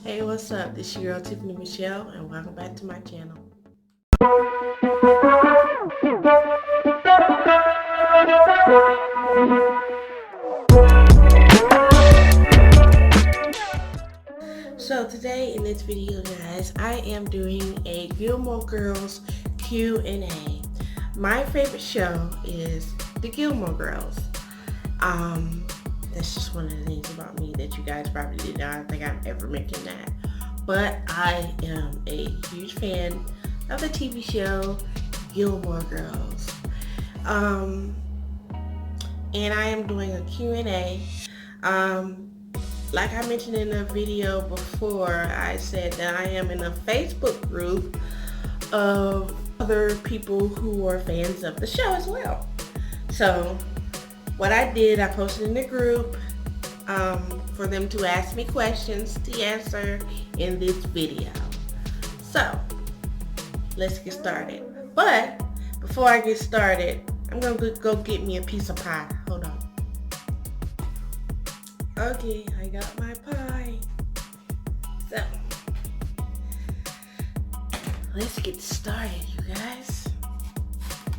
Hey, what's up? This is your girl Tiffany Michelle, and welcome back to my channel. So today in this video, guys, I am doing a Gilmore Girls Q&A. My favorite show is the Gilmore Girls. That's just one of the things about me that you guys probably didn't know. I don't think I've ever mentioned that. But I am a huge fan of the TV show Gilmore Girls. And I am doing a Q&A. Like I mentioned in a video before, I said that I am in a Facebook group of other people who are fans of the show as well. So what I did, I posted in the group for them to ask me questions to answer in this video. So let's get started. But before I get started, I'm gonna go get me a piece of pie. Hold on. Okay, I got my pie. So let's get started, you guys.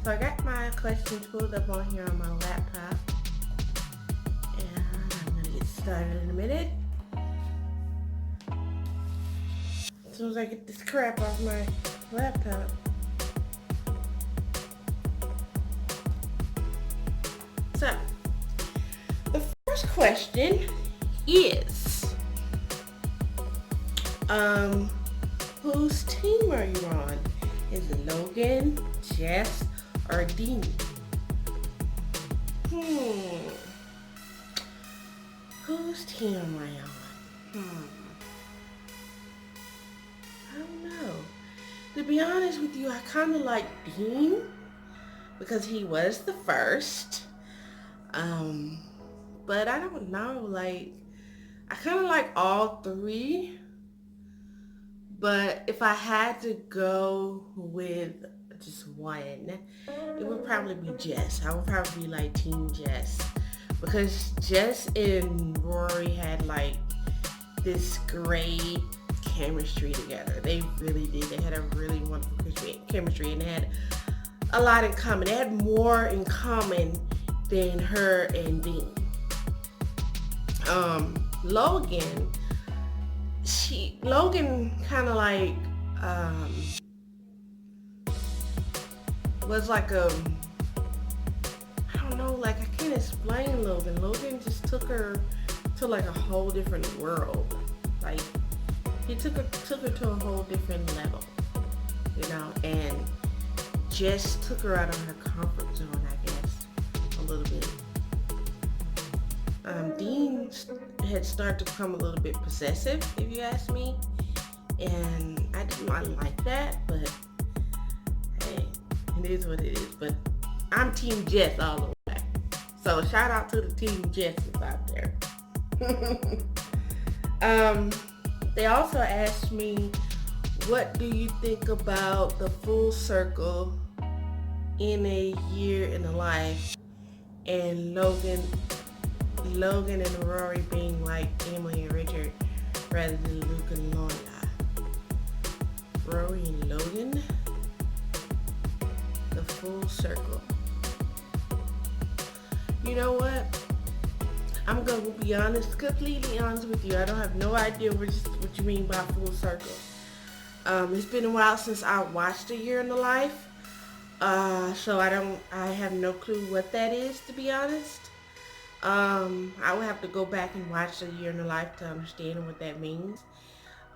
So I got my questions pulled up on here on my laptop, and I'm gonna get started in a minute. As soon as I get this crap off my laptop. So the first question is, whose team are you on? Is it Logan, Jess, or Dean? Whose team am I on? I don't know. To be honest with you, I kind of like Dean because he was the first. But I don't know, like, I kind of like all three, but if I had to go with just one, it would probably be Jess. I would probably be like Team Jess, because Jess and Rory had like this great chemistry together. They really did. They had a really wonderful chemistry, and they had a lot in common. They had more in common than her and Dean. Logan kind of like was like I don't know, like I can't explain Logan. Logan just took her to like a whole different world. Like he took her to a whole different level, you know, and just took her out of her comfort zone, I guess, a little bit. Dean had started to become a little bit possessive, if you ask me, and I did not like that, but hey, it is what it is. But I'm Team Jess all the way, so shout out to the Team Jesses out there. They also asked me, what do you think about the full circle in a year in the life, and Logan and Rory being like Emily and Richard rather than Luke and Lorna? Rory and Logan, the full circle. You know what? I'm going to be honest, completely honest with you. I don't have no idea what you mean by full circle. It's been a while since I watched A Year in the Life. So I have no clue what that is, to be honest. I would have to go back and watch A Year in the Life to understand what that means.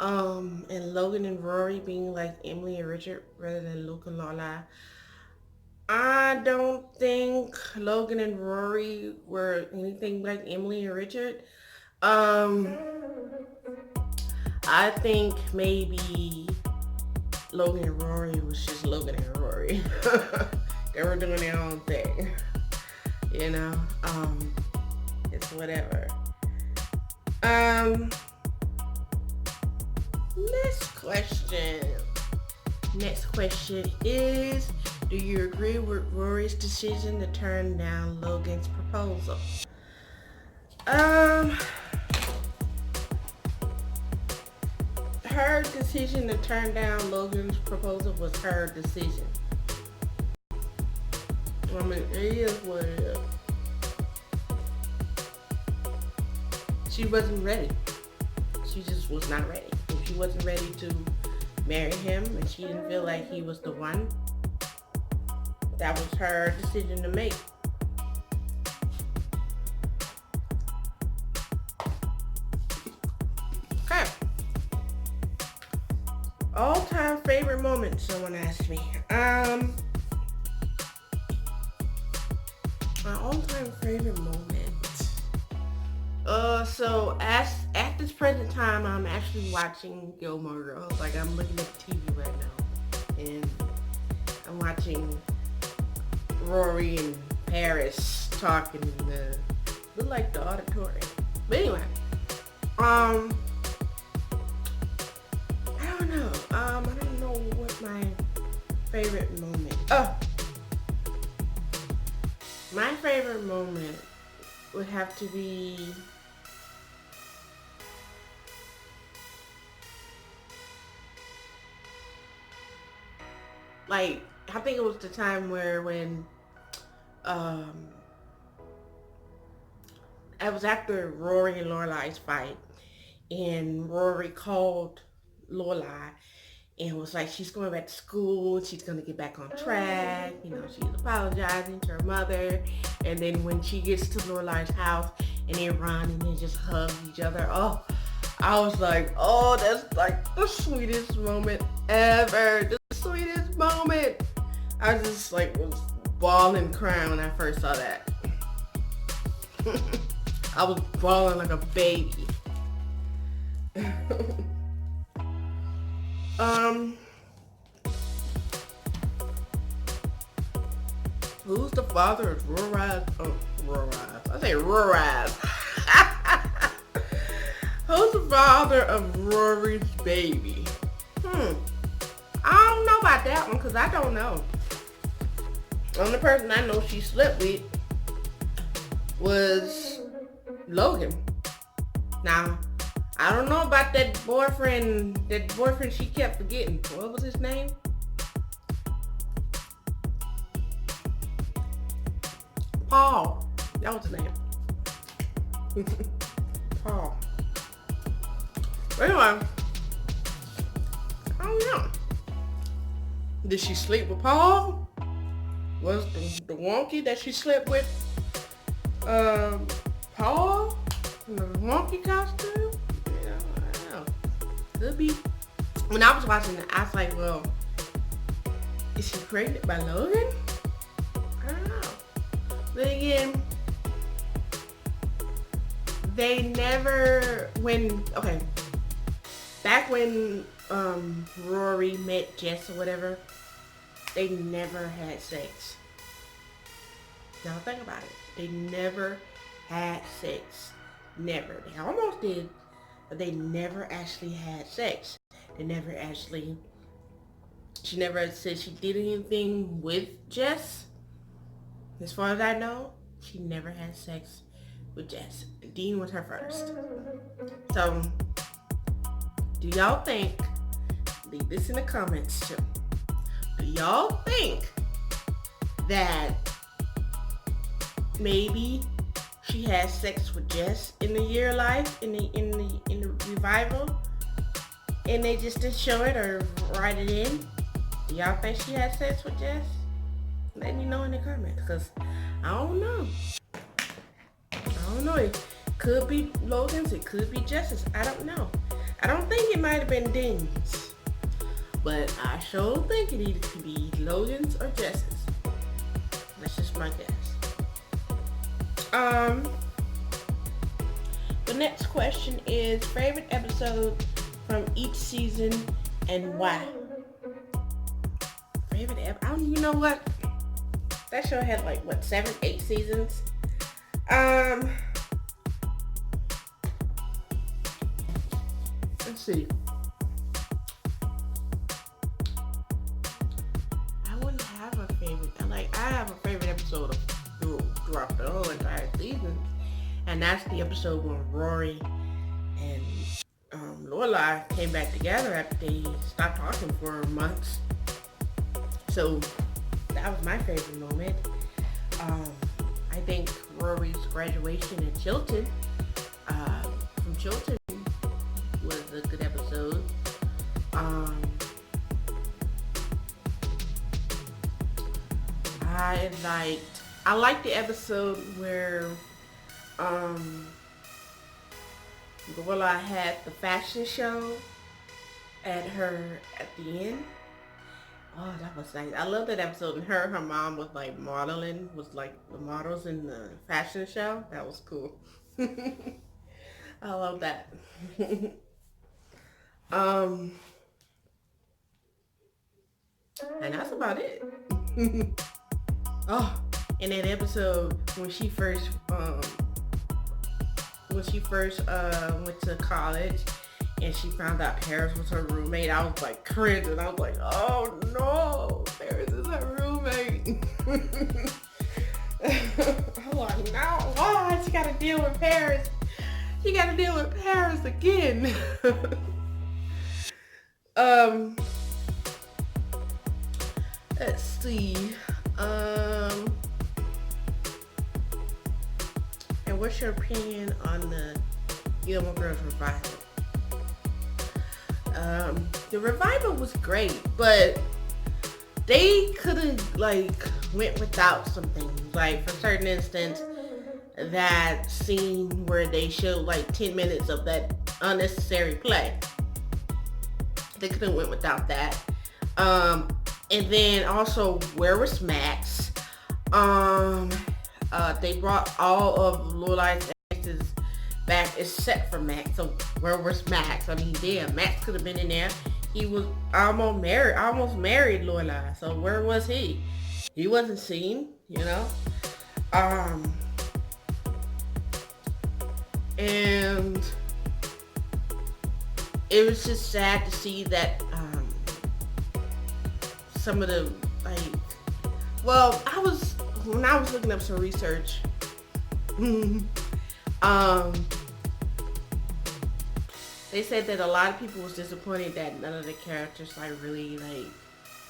And Logan and Rory being like Emily and Richard rather than Luke and Lola. I don't think Logan and Rory were anything like Emily and Richard. I think maybe Logan and Rory was just Logan and Rory. They were doing their own thing, you know. It's whatever. Next question is, do you agree with Rory's decision to turn down Logan's proposal? her decision to turn down Logan's proposal was her decision. I mean, it is what it is. She wasn't ready. She just was not ready. If she wasn't ready to marry him and she didn't feel like he was the one, that was her decision to make. Okay. All-time favorite moment, someone asked me. My all-time favorite moment. So at this present time, I'm actually watching Gilmore Girls. Like, I'm looking at the TV right now, and I'm watching Rory and Paris talking in the look like the auditorium. But anyway, I don't know. I don't know what my favorite moment. Oh, my favorite moment would have to be like, I think it was the time when it was after Rory and Lorelai's fight, and Rory called Lorelai and was like, she's going back to school, she's going to get back on track, you know, she's apologizing to her mother. And then when she gets to Lorelai's house and they run and they just hug each other, oh, I was like, oh, that's like the sweetest moment ever, the sweetest moment. I just like was bawling, crying when I first saw that. I was bawling like a baby. Who's the father of Rorai's? Oh, Rorai's. I say Rorai's. Who's the father of Rory's baby? I don't know about that one because I don't know. The only person I know she slept with was Logan. Now, I don't know about that boyfriend she kept forgetting. What was his name? Paul. That was his name. Paul. But anyway, I don't know. Did she sleep with Paul? Was the wonky that she slept with Paul in the wonky costume? I don't know. Could be. When I was watching it, I was like, well, is she pregnant by Logan? I don't know. But again, they never, back when Rory met Jess or whatever, they never had sex. Now think about it. They never had sex. Never. They almost did, but they never actually had sex. She never said she did anything with Jess. As far as I know, she never had sex with Jess. Dean was her first. So, do y'all think, leave this in the comments too, do y'all think that maybe she had sex with Jess in the year life, in the revival, and they just didn't show it or write it in? Do y'all think she had sex with Jess? Let me know in the comments, because I don't know. It could be Logan's, it could be Jess's. I don't know. I don't think it might have been Dean's, but I sure think it either could be Logan's or Jess's. That's just my guess. The next question is favorite episode from each season and why? Favorite episode? You know what? That show had 7, 8 seasons. Let's see. I wouldn't have a favorite. I have a favorite episode throughout the whole entire season, and that's the episode when Rory and Lorelai came back together after they stopped talking for months. So that was my favorite moment. Um, I think Rory's graduation in Chilton, from Chilton, was a good episode. I liked the episode where Lorelai had the fashion show at the end. Oh, that was nice. I love that episode. And her mom was like modeling, was like the models in the fashion show. That was cool. I love that. um, and that's about it. Oh, in that episode when she first went to college and she found out Paris was her roommate, I was like cringing. I was like, oh no, Paris is her roommate. I'm like, no, why? She gotta deal with Paris. She gotta deal with Paris again. Let's see. And what's your opinion on the Gilmore Girls revival? The revival was great, but they could have went without some things. Like, for certain instance, that scene where they showed 10 minutes of that unnecessary play. They could have went without that. And then also, where was Max? They brought all of Lorelai's exes back except for Max. So where was Max? I mean, damn, Max could have been in there. He was almost married Lorelai. So where was he? He wasn't seen, you know? And it was just sad to see that some of the when I was looking up some research, they said that a lot of people was disappointed that none of the characters really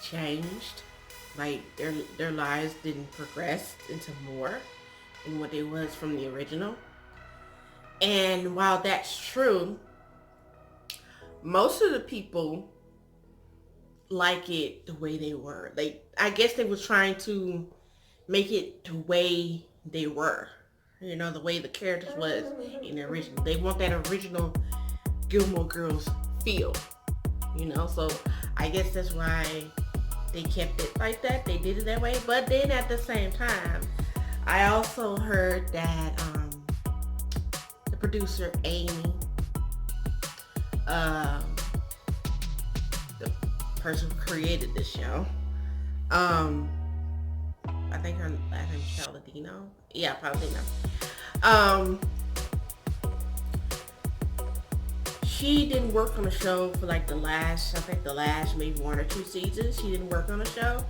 changed. Their lives didn't progress into more than what they was from the original. And while that's true, most of the people like it the way they were. I guess they was trying to make it the way they were. You know, the way the characters was in the original. They want that original Gilmore Girls feel. You know, so I guess that's why they kept it like that. They did it that way. But then at the same time, I also heard that the producer Amy, the person who created this show, I think her last name is Palladino. Yeah, Palladino. She didn't work on the show for the last maybe 1 or 2 seasons. She didn't work on the show.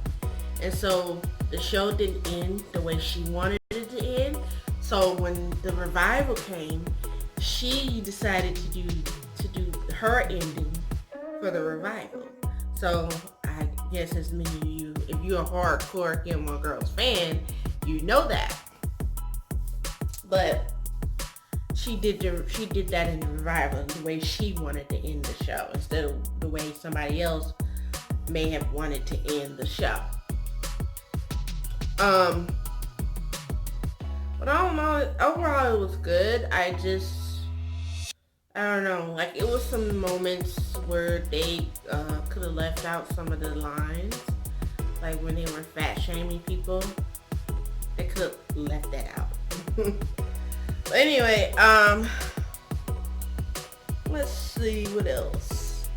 And so the show didn't end the way she wanted it to end. So when the revival came, she decided to do her ending for the revival. So I guess as many of you, if you're a hardcore Gilmore Girls fan, you know that. But she did that in the revival the way she wanted to end the show instead of the way somebody else may have wanted to end the show. But I don't know. Overall, it was good. I don't know. It was some moments where they could have left out some of the lines, when they were fat shaming people. They could have left that out. But anyway, let's see what else.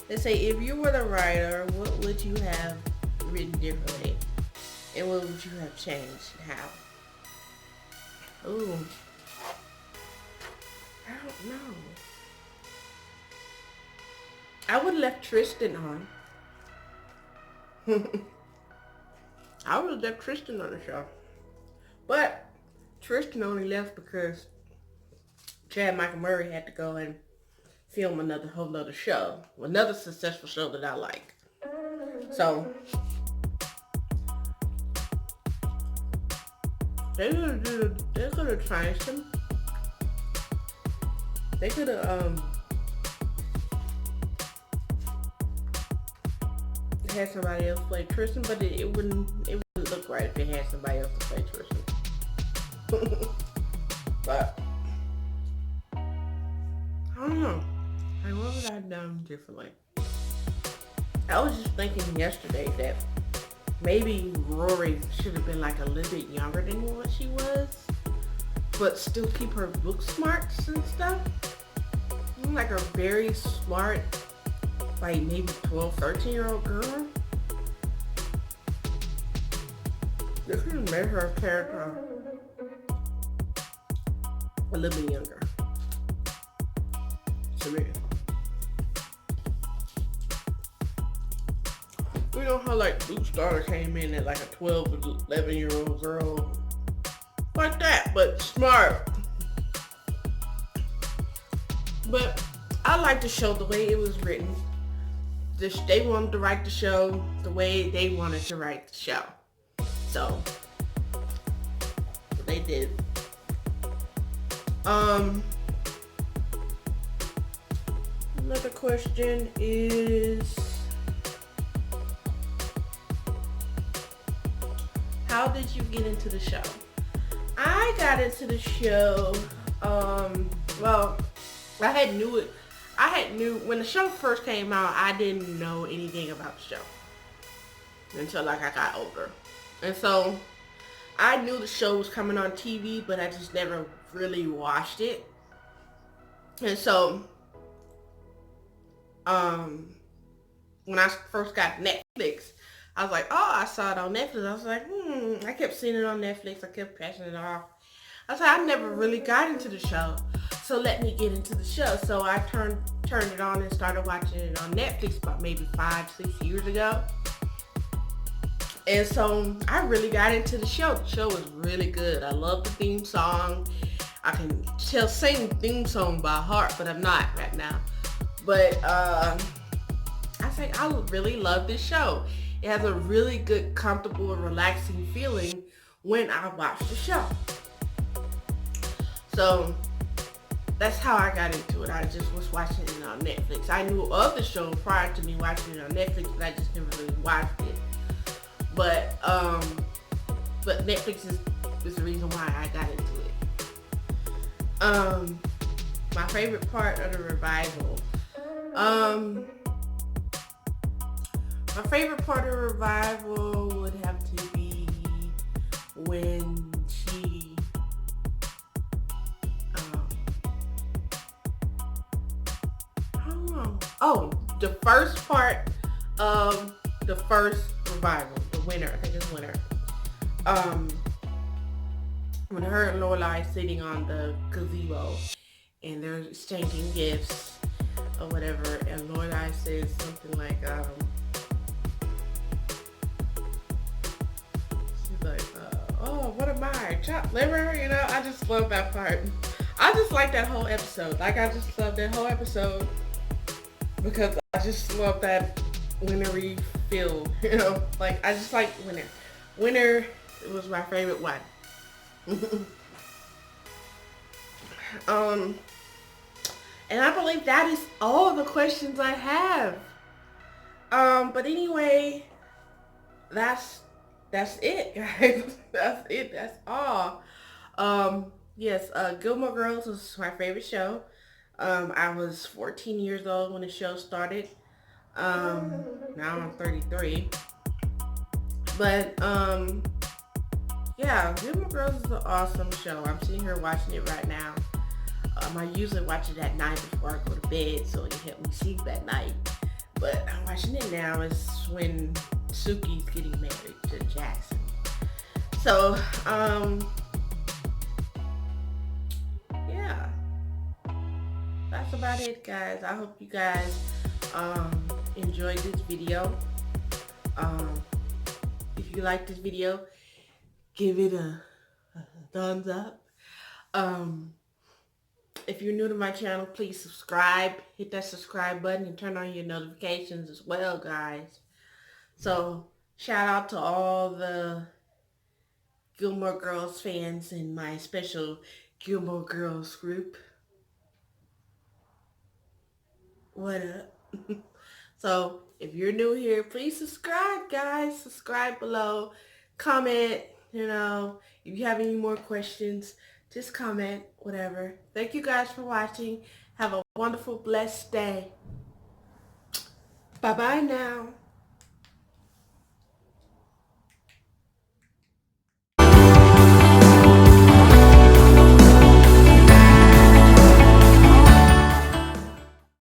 They say, if you were the writer, what would you have written differently? And what would you have changed and how? Ooh. I don't know. I would have left Tristan on. I would have left Tristan on the show. But Tristan only left because Chad Michael Murray had to go and film another whole nother show, another successful show that I like. So they could have changed him. They could have had somebody else play Tristan, but it wouldn't look right if they had somebody else to play Tristan. But I don't know. Like, what would I have done differently? I was just thinking yesterday that maybe Rory should have been like a little bit younger than what she was, but still keep her book smarts and stuff. Like a very smart, like maybe 12, 13-year-old girl. They could have made her character a little bit younger. To me. You know how like Luke Starter came in at like a 12 or 11-year-old girl. Like that, but smart. But I like the show the way it was written. They wanted to write the show the way they wanted to write the show. So they did. Another question is, how did you get into the show? I got into the show, well, I knew when the show first came out, I didn't know anything about the show until like I got older. And so I knew the show was coming on TV, but I just never really watched it. And so, when I first got Netflix, I was like, oh, I saw it on Netflix. I was like, I kept seeing it on Netflix. I kept passing it off. I was like, I never really got into the show, so let me get into the show. So I turned it on and started watching it on Netflix about maybe 5-6 years ago. And so I really got into the show. The show was really good. I love the theme song. I can sing the theme song by heart, but I'm not right now. But I think I really love this show. It has a really good, comfortable, and relaxing feeling when I watch the show. So that's how I got into it. I just was watching it on Netflix. I knew of the show prior to me watching it on Netflix, but I just never really watched it. But Netflix is the reason why I got into it. My favorite part of the revival. My favorite part of the revival would have to be when she I don't know. Oh, the first part of the first revival, the winner, I think it's winner. When her and Lorelai sitting on the gazebo and they're exchanging gifts or whatever, and Lorelai says something like, she's like, oh, what am I? Chopped liver? You know, I just love that part. I just like that whole episode. Like, I just love that whole episode because I just love that wintery feel, you know? Like, I just like winter. Winter was my favorite one. And I believe that is all the questions I have. But anyway, that's it, guys. That's it. That's all. Yes, Gilmore Girls was my favorite show. I was 14 years old when the show started. Now I'm 33. But yeah, Gilmore Girls is an awesome show. I'm sitting here watching it right now. I usually watch it at night before I go to bed, so it helps me sleep at night. But I'm watching it now. It's when Suki's getting married to Jackson. So, yeah, that's about it, guys. I hope you guys enjoyed this video. If you like this video, give it a thumbs up. If you're new to my channel, please subscribe. Hit that subscribe button and turn on your notifications as well, guys. So, shout out to all the Gilmore Girls fans in my special Gilmore Girls group. What up? So, if you're new here, please subscribe, guys. Subscribe below. Comment, if you have any more questions, just comment, whatever. Thank you guys for watching. Have a wonderful, blessed day. Bye-bye now.